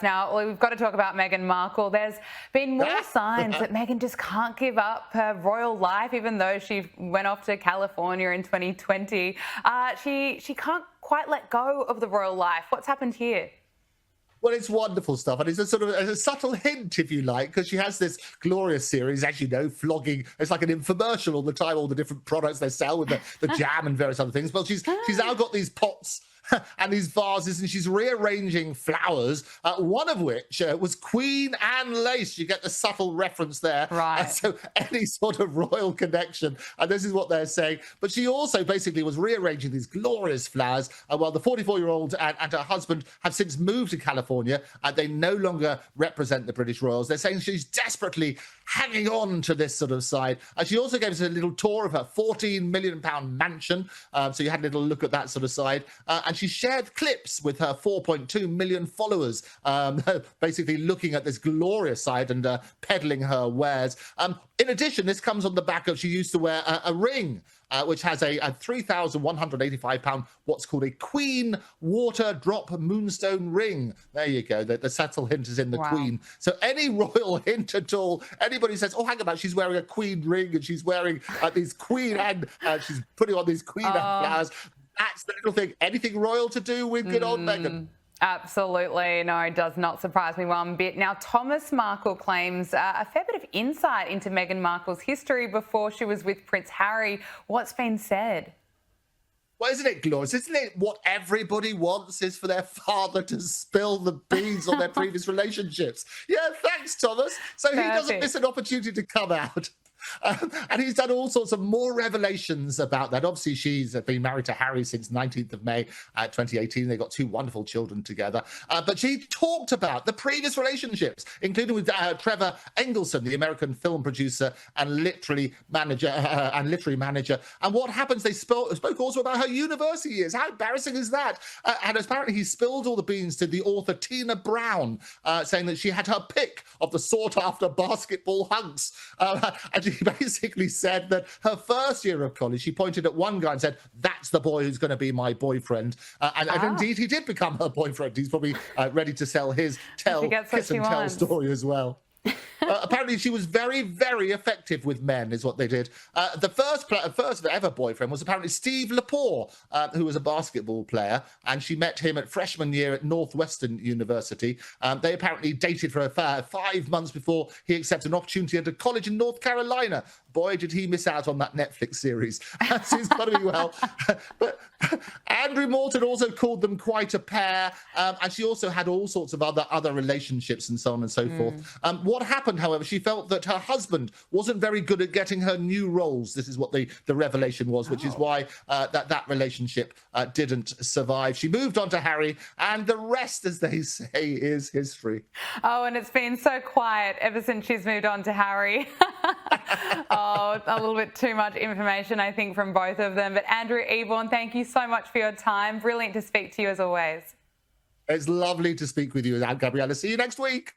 Now, we've got to talk about Meghan Markle. There's been more signs that Meghan just can't give up her royal life, even though she went off to California in 2020. She can't quite let go of the royal life. What's happened here? Well, it's wonderful stuff, and it's a sort of a subtle hint, if you like, because she has this glorious series, as you know, flogging. It's like an infomercial all the time, all the different products they sell with the jam and various other things. Well, she's now got these pots and these vases, and she's rearranging flowers, one of which was Queen Anne lace. You get the subtle reference there. Right. So any sort of royal connection, and this is what they're saying. But she also basically was rearranging these glorious flowers while the 44-year-old and her husband have since moved to California, and they no longer represent the British royals. They're saying she's desperately hanging on to this sort of side. And she also gave us a little tour of her £14 million mansion. So you had a little look at that sort of side. And she shared clips with her 4.2 million followers, basically looking at this glorious side and peddling her wares. In addition, this comes on the back of she used to wear a ring, which has a £3,185, what's called a Queen water drop moonstone ring. There you go. The subtle hint is in the Queen. So any royal hint at all, anybody says, oh, hang about, she's wearing a Queen ring and she's wearing these Queen and she's putting on these Queen and flowers. That's the little thing. Anything royal to do with good old Meghan? Absolutely. No, it does not surprise me one bit. Now, Thomas Markle claims a fair bit of insight into Meghan Markle's history before she was with Prince Harry. What's been said? Well, isn't it glorious? Isn't it what everybody wants is for their father to spill the beans on their previous relationships? Yeah, thanks, Thomas. So he doesn't miss an opportunity to come out. And he's done all sorts of more revelations about that. Obviously, she's been married to Harry since 19th of May 2018. They got two wonderful children together. But she talked about the previous relationships, including with Trevor Engelson, the American film producer and literary manager. And what happens? They spoke also about her university years. How embarrassing is that? And apparently, he spilled all the beans to the author Tina Brown, saying that she had her pick of the sought-after basketball hunks. And she basically said that her first year of college, she pointed at one guy and said, that's the boy who's going to be my boyfriend. And indeed, he did become her boyfriend. He's probably ready to sell his kiss and tell story as well. Apparently, she was very, very effective with men, is what they did. The first ever boyfriend was apparently Steve Lepore, who was a basketball player, and she met him at freshman year at Northwestern University. They apparently dated for 5 months before he accepted an opportunity at a college in North Carolina. Boy, did he miss out on that Netflix series. She's got to be well. But Andrew Morton also called them quite a pair, and she also had all sorts of other relationships and so on and so forth. What happened, however, she felt that her husband wasn't very good at getting her new roles. This is what the revelation was, which is why that relationship didn't survive. She moved on to Harry, and the rest, as they say, is history. Oh, and it's been so quiet ever since she's moved on to Harry. Oh, a little bit too much information, I think, from both of them. But Andrew Eborn, thank you so much for your time. Brilliant to speak to you as always. It's lovely to speak with you, Gabriella. See you next week.